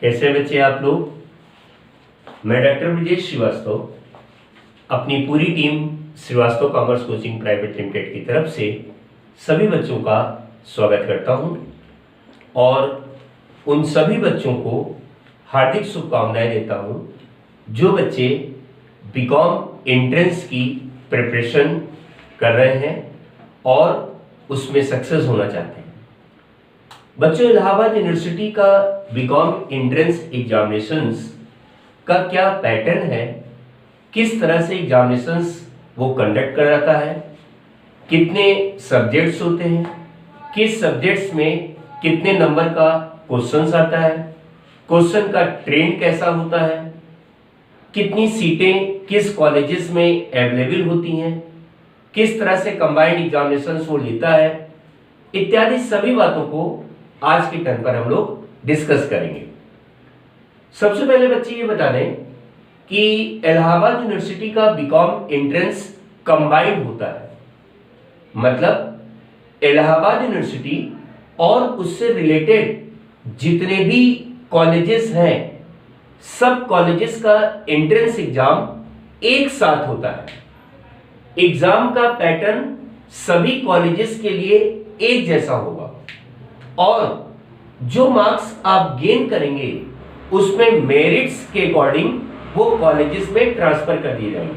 कैसे हैं बच्चे आप लोग। मैं डॉक्टर ब्रजेश श्रीवास्तव अपनी पूरी team Shrivastava commerce coaching private limited की तरफ से सभी बच्चों का स्वागत करता हूं और उन सभी बच्चों को हार्दिक शुभकामनाएं देता हूं जो बच्चे बीकॉम एंट्रेंस की प्रिपरेशन कर रहे हैं और उसमें सक्सेस होना चाहते हैं। बच्चों, इलाहाबाद यूनिवर्सिटी का बीकॉम एंट्रेंस एग्जामिनेशंस का क्या पैटर्न है, किस तरह से एग्जामिनेशंस वो कंडक्ट कराता है, कितने सब्जेक्ट्स होते हैं, किस सब्जेक्ट्स में कितने नंबर का क्वेश्चंस आता है, क्वेश्चन का ट्रेंड कैसा होता है, कितनी सीटें किस कॉलेजेस में अवेलेबल होती हैं, किस तरह से कंबाइंड एग्जामिनेशंस वो लेता है, इत्यादि सभी बातों को आज के टर्न पर हम लोग डिस्कस करेंगे। सबसे पहले बच्चे ये बता दें कि इलाहाबाद यूनिवर्सिटी का बीकॉम एंट्रेंस कंबाइंड होता है, मतलब इलाहाबाद यूनिवर्सिटी और उससे रिलेटेड जितने भी कॉलेजेस हैं सब कॉलेजेस का एंट्रेंस एग्जाम एक साथ होता है। एग्जाम का पैटर्न सभी कॉलेजेस के लिए एक जैसा होगा और जो मार्क्स आप गेन करेंगे उसमें मेरिट्स के अकॉर्डिंग वो कॉलेजेस में ट्रांसफर कर दिए जाएंगे।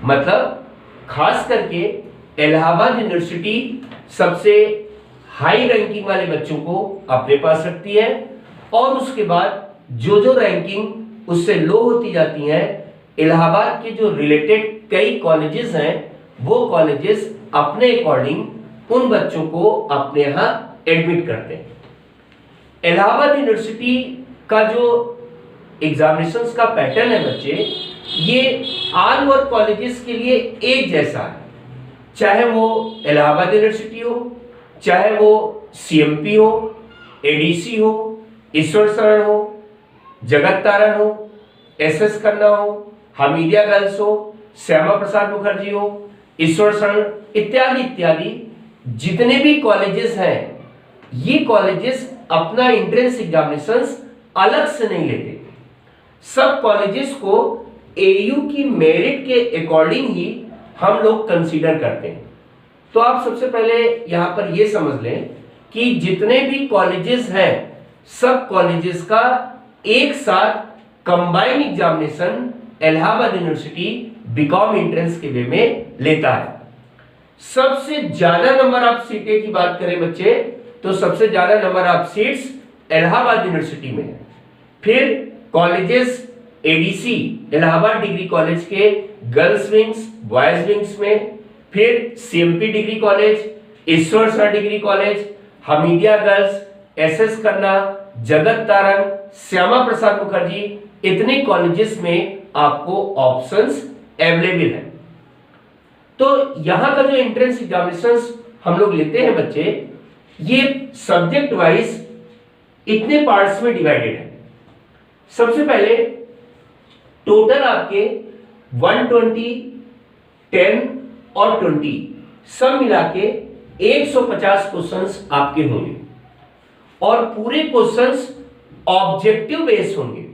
मतलब खास करके इलाहाबाद यूनिवर्सिटी सबसे हाई रैंकिंग वाले बच्चों को अपने पास रखती है और उसके बाद जो रैंकिंग उससे लो होती जाती है, इलाहाबाद के जो रिलेटेड कई कॉलेजेस हैं वो कॉलेजेस अपने अकॉर्डिंग उन बच्चों को अपने यहां एडमिट करते हैं। इलाहाबाद यूनिवर्सिटी का जो एग्जामिनेशंस का पैटर्न है बच्चे, ये ऑल ओवर कॉलेजेस के लिए एक जैसा है, चाहे वो इलाहाबाद यूनिवर्सिटी हो, चाहे वो सीएमपी हो, एडीसी हो, ईश्वर शरण हो, जगत तारण हो, एसएस खन्ना हो, हमीदिया गर्ल्स हो, श्यामा प्रसाद मुखर्जी हो, ईश्वर शरण इत्यादि इत्यादि जितने भी कॉलेजेस हैं, ये कॉलेजेस अपना एंट्रेंस एग्जामिनेशंस अलग से नहीं लेते। सब कॉलेजेस को एयू की मेरिट के अकॉर्डिंग ही हम लोग कंसीडर करते हैं। तो आप सबसे पहले यहां पर यह समझ लें कि जितने भी कॉलेजेस हैं सब कॉलेजेस का एक साथ combined examination Allahabad University BCom entrance के वे में लेता है। सबसे ज्यादा नंबर ऑफ सीटें की बात करें बच्चे तो सबसे ज्यादा number of seats Allahabad university में है। फिर colleges ADC Allahabad degree college के गर्ल्स विंग्स, बॉयज विंग्स में, फिर सीएमपी डिग्री कॉलेज, ईश्वर शरण degree college, Hamidia girls, SS Khanna, जगत तारण, श्यामा प्रसाद मुखर्जी, इतने कॉलेजेस में आपको ऑप्शंस अवेलेबल है। तो यहां का जो एंट्रेंस एग्जामिनेशंस हम लोग लेते हैं बच्चे, ये सब्जेक्ट वाइज इतने पार्ट्स में डिवाइडेड है। सबसे पहले टोटल आपके 120, 10 और 20 सब मिला के 150 क्वेश्चंस आपके होंगे और पूरे क्वेश्चंस ऑब्जेक्टिव बेस्ड होंगे।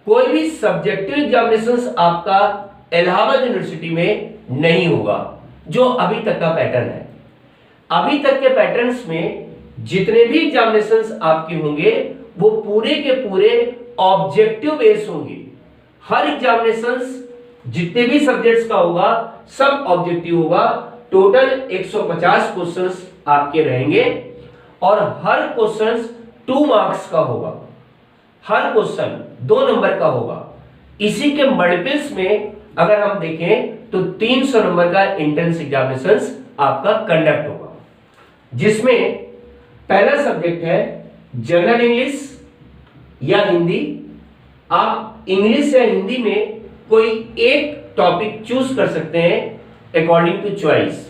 कोई भी सब्जेक्टिव एग्जामिनेशंस आपका इलाहाबाद यूनिवर्सिटी में नहीं होगा, जो अभी तक का पैटर्न है। अभी तक के पैटर्न्स में जितने भी एग्जामिनेशंस आपके होंगे वो पूरे के पूरे ऑब्जेक्टिव बेस्ड होंगे। हर एग्जामिनेशंस जितने भी सब्जेक्ट्स का होगा सब ऑब्जेक्टिव होगा। टोटल 150 क्वेश्चंस आपके रहेंगे और हर क्वेश्चंस 2 मार्क्स का होगा। हर क्वेश्चन 2 नंबर का होगा। इसी के मल्टीपल्स में अगर हम देखें तो 300 नंबर का एंट्रेंस एग्जामिनेशंस आपका कंडक्ट होगा, जिसमें पहला सब्जेक्ट है जनरल इंग्लिश या हिंदी। आप इंग्लिश या हिंदी में कोई एक टॉपिक चूज कर सकते हैं अकॉर्डिंग टू चॉइस,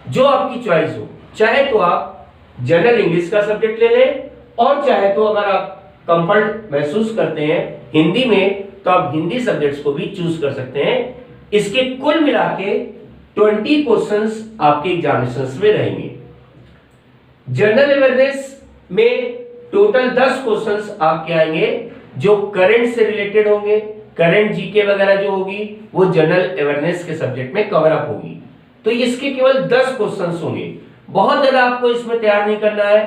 जो आपकी चॉइस हो। चाहे तो आप जनरल इंग्लिश का सब्जेक्ट ले लें और चाहे तो अगर आप कंफर्ट महसूस करते हैं हिंदी में तो आप हिंदी सब्जेक्ट्स को भी चूज कर सकते हैं। इसके कुल मिला के 20 क्वेश्चंस आपके एग्जामिनेशंस में रहेंगे। जनरल अवेयरनेस में टोटल 10 क्वेश्चंस आपके आएंगे जो करंट से रिलेटेड होंगे। करंट जीके वगैरह जो होगी वो जनरल अवेयरनेस के सब्जेक्ट में कवर अप होगी। तो इसके केवल 10 क्वेश्चंस होंगे, बहुत ज्यादा आपको इसमें तैयार नहीं करना है।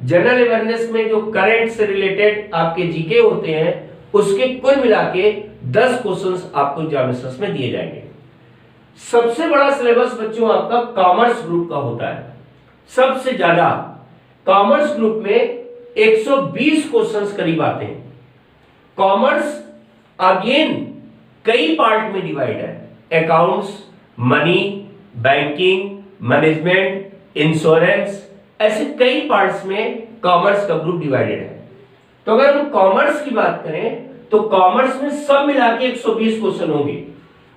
जनरल अवेयरनेस में जो करंट से रिलेटेड आपके जीके होते हैं उसके कुल मिला के 10 क्वेश्चंस आपको एग्जामिनेशंस में दिए जाएंगे। सबसे बड़ा सिलेबस बच्चों आपका कॉमर्स ग्रुप का होता है। सबसे ज्यादा कॉमर्स ग्रुप में 120 क्वेश्चंस करीब आते हैं। कॉमर्स अगेन कई पार्ट में डिवाइड है, accounts, money, banking, management, insurance, ऐसे कई पार्ट्स में कॉमर्स का ग्रुप डिवाइडेड है। तो अगर हम कॉमर्स की बात करें तो कॉमर्स में सब मिला के 120 क्वेश्चन होंगे।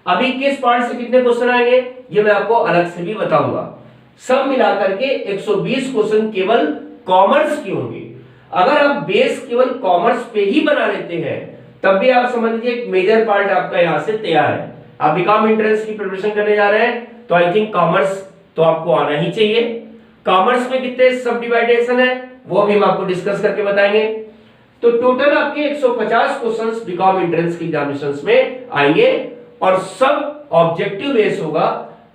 अभी किस पार्ट से कितने क्वेश्चन आएंगे ये मैं आपको अलग से भी बताऊंगा। सब मिलाकर के 120 क्वेश्चन केवल कॉमर्स के होंगे। अगर आप बेस केवल कॉमर्स पे ही बना लेते हैं तब भी आप समझ लीजिए एक मेजर पार्ट आपका यहां से तैयार है। आप बीकॉम एंट्रेंस की प्रिपरेशन करने जा रहे हैं तो आई थिंक कॉमर्स तो आपको आना ही चाहिए। कॉमर्स में कितने सब डिवाइडेशन है वो भी हम आपको डिस्कस करके बताएंगे। तो टोटल आपके 150 क्वेश्चंस बीकॉम एंट्रेंस के एग्जामिनेशंस में आएंगे और सब ऑब्जेक्टिव बेस होगा।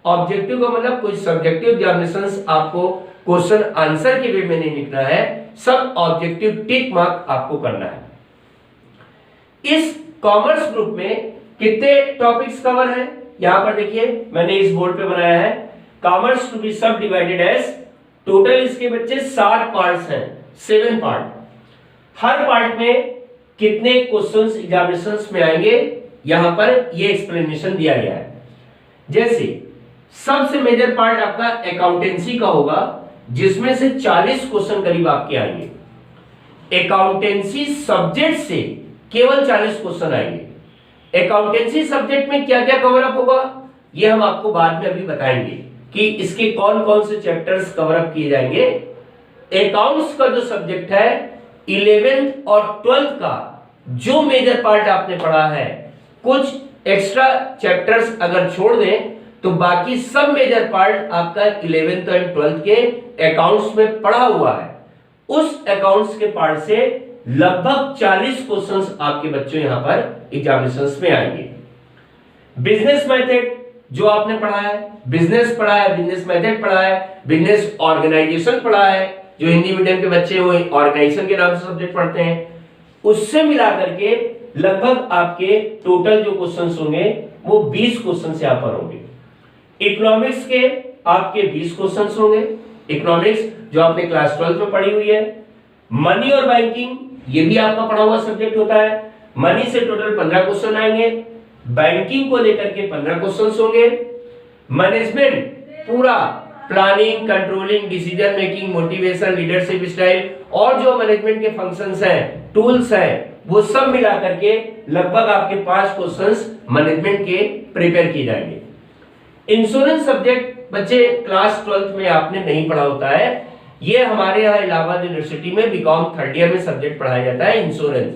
ऑब्जेक्टिव का मतलब कोई सब्जेक्टिव एग्जामिनेशंस आपको क्वेश्चन आंसर के वे में नहीं लिखना है, सब ऑब्जेक्टिव टिक मार्क आपको करना है। इस कॉमर्स ग्रुप में कितने टॉपिक्स कवर है यहां पर देखिए मैंने इस बोर्ड पे बनाया है। कॉमर्स टू बी सब डिवाइडेड एज, टोटल इसके बच्चे 60 पार्ट्स हैं, 7 पार्ट। हर पार्ट में कितने क्वेश्चंस एग्जामिनेशंस में आएंगे यहां पर ये एक्सप्लेनेशन दिया गया है। जैसे सबसे मेजर पार्ट आपका अकाउंटेंसी का होगा जिसमें से 40 क्वेश्चन करीब आपके आएंगे। अकाउंटेंसी सब्जेक्ट से केवल 40 क्वेश्चन आएंगे। अकाउंटेंसी सब्जेक्ट में क्या क्या कवर अप होगा ये हम आपको बाद में अभी बताएंगे कि इसके कौन कौन से चैप्टर्स कवर अप किए जाएंगे। अकाउंट्स का जो सब्जेक्ट है 11th और 12th का जो मेजर पार्ट आपने पढ़ा है, कुछ एक्स्ट्रा चैप्टर्स अगर छोड़ दें तो बाकी सब मेजर पार्ट आपका 11th और 12th के अकाउंट्स में पढ़ा हुआ है। उस अकाउंट्स के पार्ट से लगभग 40 क्वेश्चंस आपके बच्चों यहां पर एग्जामिनेशंस में आएंगे। बिजनेस मेथड जो आपने पढ़ा है, बिजनेस पढ़ा है, बिजनेस मेथड पढ़ा है, बिजनेस ऑर्गेनाइजेशन पढ़ा है, जो हिंदी मीडियम के बच्चे वो ऑर्गेनाइजेशन के नाम से सब्जेक्ट पढ़ते हैं, उससे मिला करके लगभग आपके टोटल जो क्वेश्चंस होंगे वो 20 क्वेश्चंस यहां पर होंगे। इकोनॉमिक्स के आपके 20 क्वेश्चंस होंगे, इकोनॉमिक्स जो आपने क्लास 12 में पढ़ी हुई है। मनी और बैंकिंग ये भी आपका पढ़ा हुआ सब्जेक्ट होता है। मनी से टोटल 15 क्वेश्चन आएंगे, बैंकिंग को लेकर के 15 क्वेश्चंस होंगे। मैनेजमेंट पूरा planning, controlling, decision making, motivation, leadership style और जो मैनेजमेंट के फंक्शंस हैं, टूल्स हैं, वो सब मिला करके लगभग आपके 5 क्वेश्चंस मैनेजमेंट के प्रिपेयर किए जाएंगे। इंश्योरेंस सब्जेक्ट बच्चे क्लास 12th में आपने नहीं पढ़ा होता है, ये हमारे यहाँ इलाहाबाद यूनिवर्सिटी में बीकॉम 3rd ईयर में सब्जेक्ट पढ़ाया जाता है इंश्योरेंस।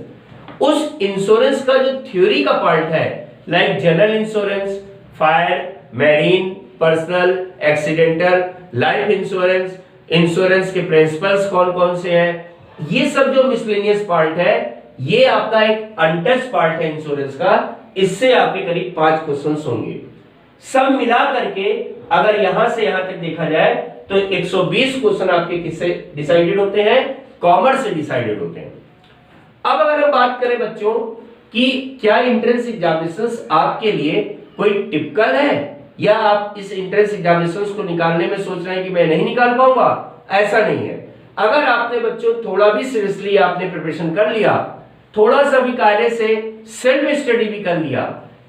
उस इंश्योरेंस का जो थ्योरी का पार्ट है like general insurance, fire, marine, personal, accidental, life insurance, insurance के प्रिंसिपल्स कौन कौन से हैं, ये सब जो मिसलेनियस पार्ट है ये आपका एक अनटच पार्ट है इंश्योरेंस का। इससे आपके करीब 5 क्वेश्चंस होंगे। सब मिला करके अगर यहां से यहां तक देखा जाए तो 120 क्वेश्चन आपके किससे डिसाइडेड होते हैं, कॉमर्स से डिसाइडेड होते हैं। अब अगर हम बात करें बच्चों कि क्या एंट्रेंस एग्जामिनेशंस आपके लिए कोई टिपिकल है या आप इस एंट्रेंस एग्जामिनेशंस को निकालने में सोच रहे हैं कि मैं नहीं निकाल पाऊंगा, ऐसा नहीं है। अगर आपने बच्चों थोड़ा भी सीरियसली आपने प्रिपरेशन कर लिया, थोड़ा सा भी कायदे से सेल्फ स्टडी भी कर लिया,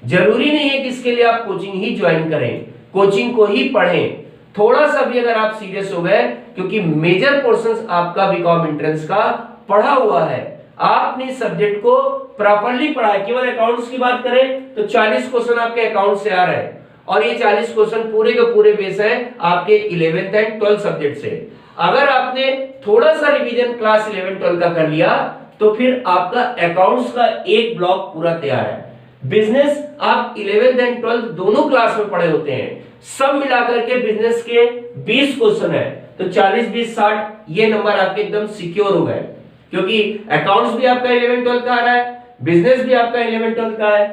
जरूरी नहीं है कि इसके लिए आप कोचिंग ही ज्वाइन करें, कोचिंग को ही पढ़ें। थोड़ा सा भी अगर आप सीरियस हो गए, क्योंकि मेजर पोर्शंस आपका बीकॉम एंट्रेंस का पढ़ा हुआ है, आपने सब्जेक्ट को प्रॉपर्ली पढ़ा है। केवल अकाउंट्स की बात करें तो 40 क्वेश्चन आपके अकाउंट से आ रहे हैं और ये 40 क्वेश्चन पूरे के पूरे बेस हैं आपके 11th एंड 12th सब्जेक्ट से। अगर आपने थोड़ा सा रिवीजन क्लास 11 12 का कर लिया तो फिर आपका अकाउंट्स का एक ब्लॉक पूरा तैयार है। बिजनेस आप 11th एंड 12th दोनों क्लास में पढ़े होते हैं, सब मिलाकर के बिजनेस के 20 क्वेश्चन है तो 40 20 60 ये नंबर आपके एकदम सिक्योर हो गए। क्योंकि अकाउंट्स भी आपका 11 12 का आ रहा है, बिजनेस भी आपका 11 12 का है,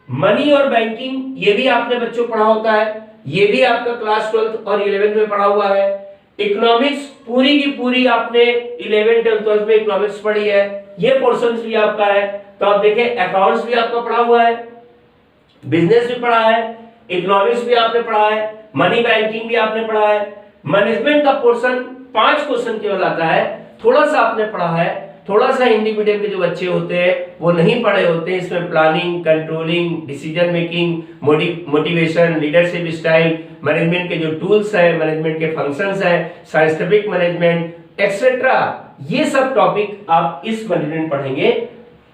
मनी और बैंकिंग ये भी आपने बच्चों पढ़ा होता है, ये भी आपका क्लास 12 और 11 में पढ़ा हुआ है। इकोनॉमिक्स पूरी की पूरी आपने 11 12 में इकोनॉमिक्स पढ़ी है, ये पोर्शन भी आपका है। तो आप देखें अकाउंट्स भी आपका पढ़ा हुआ है, बिजनेस भी पढ़ा है, इकोनॉमिक्स भी आपने पढ़ा है, मनी बैंकिंग भी आपने पढ़ा है। मैनेजमेंट का पोर्शन 5 क्वेश्चन केवल आता है, थोड़ा सा आपने पढ़ा है, थोड़ा सा हिंदी मीडियम के जो बच्चे होते हैं वो नहीं पढ़े होते हैं। इसमें planning, controlling, decision making, motivation, leadership style, management के जो टूल्स है, मैनेजमेंट के फंक्शंस है, साइंटिफिक मैनेजमेंट एक्सेट्रा, ये सब टॉपिक आप इस मैनेजमेंट पढ़ेंगे।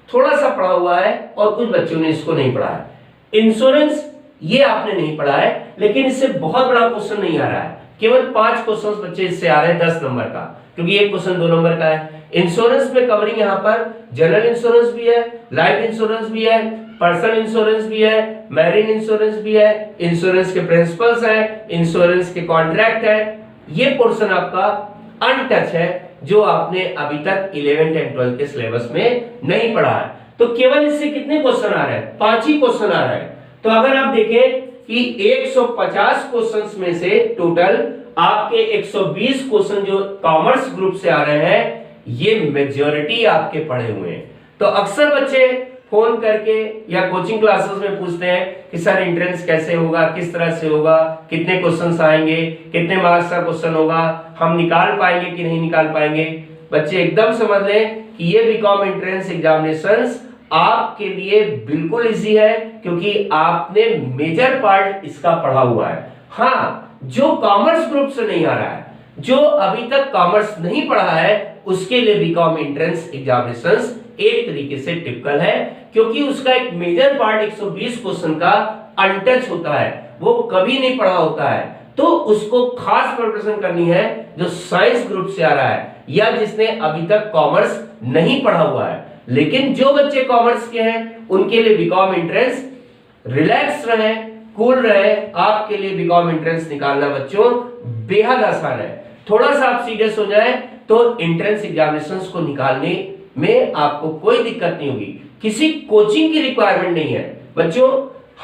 थोड़ा सा पढ़ा हुआ है और कुछ बच्चों ने इसको नहीं पढ़ा है। इंश्योरेंस ये आपने नहीं पढ़ा है, लेकिन इससे बहुत बड़ा क्वेश्चन नहीं आ रहा है, केवल 5 क्वेश्चन बच्चे इससे आ रहे हैं 10 नंबर का, क्योंकि एक क्वेश्चन 2 नंबर का है। इंश्योरेंस में कवरिंग यहाँ पर जनरल इंश्योरेंस भी है, लाइफ इंश्योरेंस भी है, पर्सनल इंश्योरेंस भी है, मैरिन इंश्योरेंस भी है, इंश्योरेंस के प्रिंसिपल्स है, इंश्योरेंस के कॉन्ट्रैक्ट है। ये पोर्शन आपका अनटच है, जो आपने अभी तक 11th एंड 12th के सिलेबस में नहीं पढ़ा है। तो केवल इससे कितने क्वेश्चन आ रहे हैं? 5 ही क्वेश्चन आ रहे हैं। तो अगर आप देखें कि 150 क्वेश्चंस में से टोटल आपके 120 क्वेश्चन जो कॉमर्स ग्रुप से आ रहे हैं, ये मेजॉरिटी आपके पढ़े हुए हैं। तो अक्सर बच्चे फोन करके या कोचिंग क्लासेस में पूछते हैं कि सर एंट्रेंस कैसे होगा, किस तरह से होगा, कितने क्वेश्चंस आएंगे, कितने मार्क्स का क्वेश्चन होगा, हम निकाल पाएंगे कि नहीं निकाल पाएंगे। बच्चे एकदम समझ लें कि ये बीकॉम एंट्रेंस एग्जामिनेशंस आपके लिए बिल्कुल इजी है, क्योंकि आपने मेजर पार्ट इसका पढ़ा हुआ है। हाँ, जो कॉमर्स ग्रुप से नहीं आ रहा है, जो अभी तक कॉमर्स नहीं पढ़ा है, उसके लिए बीकॉम एंट्रेंस एग्जामिनेशंस एक तरीके से टिपिकल है, क्योंकि उसका एक मेजर पार्ट 120 क्वेश्चन का अनटच होता है, वो कभी नहीं पढ़ा होता है। तो उसको खास प्रिपरेशन करनी है जो साइंस ग्रुप से आ रहा है या जिसने अभी तक कॉमर्स नहीं पढ़ा हुआ है। लेकिन जो बच्चे कॉमर्स के हैं उनके लिए बीकॉम एंट्रेंस रिलैक्स रहे, कूल रहे, आपके लिए बीकॉम एंट्रेंस निकालना बच्चों बेहद आसान है। थोड़ा सा आप सीरियस हो जाए तो एंट्रेंस एग्जामिनेशंस को निकालने में आपको कोई दिक्कत नहीं होगी। किसी कोचिंग की रिक्वायरमेंट नहीं है बच्चों।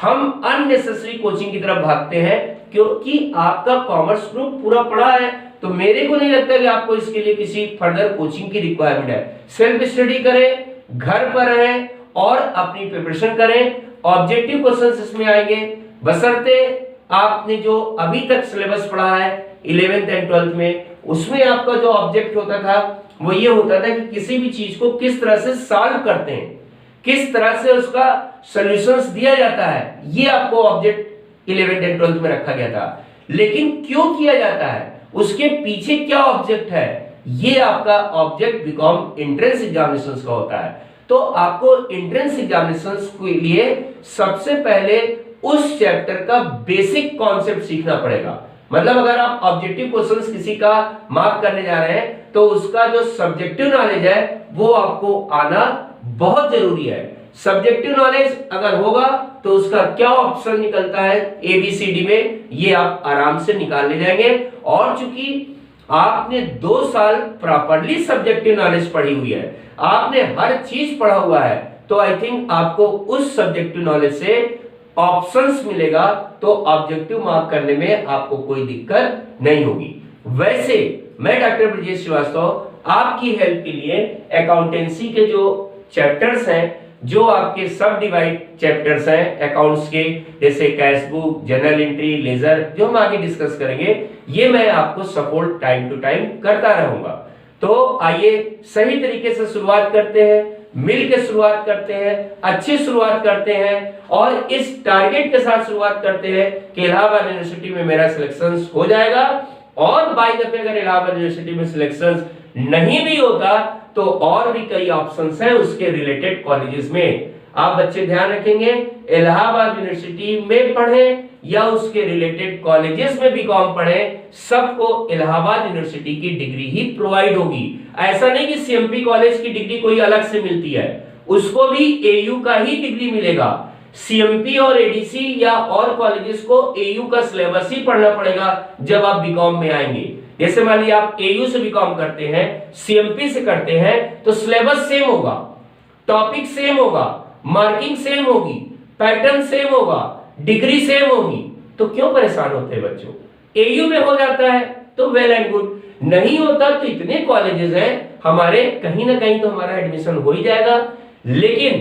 हम अननेसेसरी कोचिंग की तरफ भागते हैं क्योंकि आपका कॉमर्स ग्रुप पूरा पढ़ा है, तो मेरे को नहीं लगता कि आपको इसके लिए किसी फर्दर कोचिंग की रिक्वायरमेंट है। सेल्फ स्टडी करें, घर पर रहें और अपनी प्रिपरेशन करें। ऑब्जेक्टिव क्वेश्चंस इसमें आएंगे, बशर्ते आपने जो अभी तक सिलेबस पढ़ा है 11th एंड 12th में, उसमें आपका जो ऑब्जेक्ट होता था वो ये होता था कि किसी भी चीज को किस तरह से सॉल्व करते हैं, किस तरह से उसका सॉल्यूशंस दिया जाता है, ये आपको ऑब्जेक्ट 11th एंड 12th में रखा गया था। लेकिन क्यों किया जाता है, उसके पीछे क्या ऑब्जेक्ट है, ये आपका ऑब्जेक्ट बीकॉम एंट्रेंस एग्जामिनेशंस का होता है। तो आपको एंट्रेंस एग्जामिनेशंस के लिए सबसे पहले उस चैप्टर का बेसिक कॉन्सेप्ट सीखना पड़ेगा। मतलब अगर आप ऑब्जेक्टिव क्वेश्चंस किसी का मार्क करने जा रहे हैं तो उसका जो सब्जेक्टिव नॉलेज है वो आपको आना बहुत जरूरी है। सब्जेक्टिव नॉलेज अगर होगा तो उसका क्या ऑप्शन निकलता है ABCD में, ये आप आराम से निकाल ले जाएंगे। और चूंकि आपने 2 साल प्रॉपर्ली सब्जेक्टिव नॉलेज पढ़ी हुई है, आपने हर चीज पढ़ा हुआ है, तो आई थिंक आपको उस सब्जेक्टिव नॉलेज से ऑप्शंस मिलेगा, तो ऑब्जेक्टिव मार्क करने में आपको कोई दिक्कत नहीं होगी। वैसे मैं डॉक्टर ब्रजेश श्रीवास्तव आपकी हेल्प के लिए अकाउंटेंसी के जो चैप्टर्स हैं, जो आपके सब डिवाइड चैप्टर्स हैं अकाउंट्स के, जैसे cash book, journal entry, ledger, जो हम आगे डिस्कस करेंगे, ये मैं आपको सपोर्ट टाइम टू टाइम करता रहूंगा। तो आइए सही तरीके से शुरुआत करते हैं, मिल के शुरुआत करते हैं, अच्छी शुरुआत करते हैं और इस टारगेट के साथ शुरुआत करते हैं कि इलाहाबाद यूनिवर्सिटी में मेरा सिलेक्शन हो जाएगा। और बाय द वे अगर इलाहाबाद यूनिवर्सिटी में सिलेक्शन नहीं भी होता तो और भी कई ऑप्शंस हैं उसके रिलेटेड कॉलेजेस में। आप बच्चे ध्यान रखेंगे, इलाहाबाद यूनिवर्सिटी में पढ़ें या उसके रिलेटेड कॉलेजेस में बीकॉम पढ़ें, सबको इलाहाबाद यूनिवर्सिटी की डिग्री ही प्रोवाइड होगी। ऐसा नहीं कि CMP कॉलेज की डिग्री कोई अलग से मिलती है, उसको भी AU का ही डिग्री मिलेगा। CMP और ADC या और कॉलेजेस को AU का सिलेबस ही पढ़ना पड़ेगा जब आप बीकॉम में आएंगे। जैसे मान लीजिए आप एयू से बीकॉम करते हैं, सीएमपी से करते हैं, तो सिलेबस सेम होगा, टॉपिक सेम होगा, मार्किंग सेम होगी, पैटर्न सेम होगा, डिग्री सेम होगी, तो क्यों परेशान होते हैं बच्चों? एयू में हो जाता है तो वेल एंड गुड, नहीं होता तो इतने कॉलेजेस हैं हमारे, कहीं ना कहीं तो हमारा एडमिशन हो ही जाएगा। लेकिन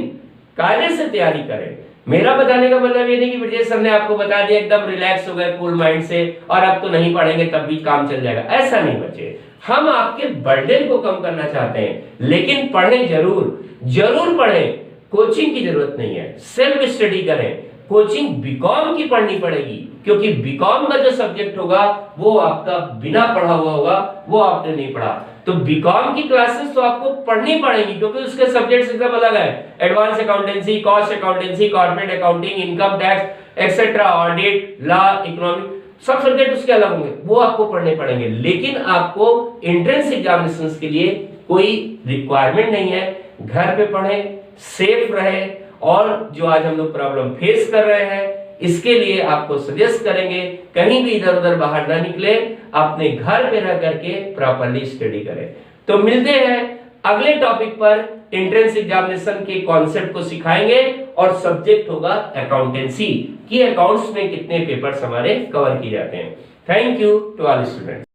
कायदे से तैयारी करें। मेरा बताने का मतलब ये नहीं कि ब्रजेश सर ने आपको बता दिया एकदम रिलैक्स हो गए कूल माइंड से और अब तो नहीं पढ़ेंगे तब भी काम चल जाएगा, ऐसा नहीं बच्चे। हम आपके बर्डन को कम करना चाहते हैं, लेकिन पढ़ें जरूर पढ़ें, कोचिंग की जरूरत नहीं है, सेल्फ स्टडी करें। कोचिंग बीकॉम की पढ़नी पड़ेगी, क्योंकि बीकॉम का जो सब्जेक्ट होगा वो आपका बिना पढ़ा हुआ होगा, वो आपने नहीं पढ़ा। तो बीकॉम की क्लासेस तो आपको पढ़नी पड़ेगी, क्योंकि उसके सब्जेक्ट्स एकदम अलग है। Advance accountancy, cost accountancy, corporate accounting, income tax etcetera, audit, law, economic, सब सब्जेक्ट उसके अलग होंगे, वो आपको पढ़ने पड़ेंगे। लेकिन आपको एंट्रेंस एग्जामिनेशंस के लिए कोई रिक्वायरमेंट नहीं है। घर पे पढ़ें, सेफ रहे, और जो आज हम लोग प्रॉब्लम फेस कर रहे हैं इसके लिए आपको सजेस्ट करेंगे कहीं भी इधर उधर बाहर ना निकले, अपने घर पे रह करके प्रॉपर्ली स्टडी करें। तो मिलते हैं अगले टॉपिक पर, एंट्रेंस एग्जामिनेशन के कॉन्सेप्ट को सिखाएंगे और सब्जेक्ट होगा अकाउंटेंसी, कि अकाउंट्स में कितने पेपर्स हमारे कवर किए जाते हैं। Thank you to all students.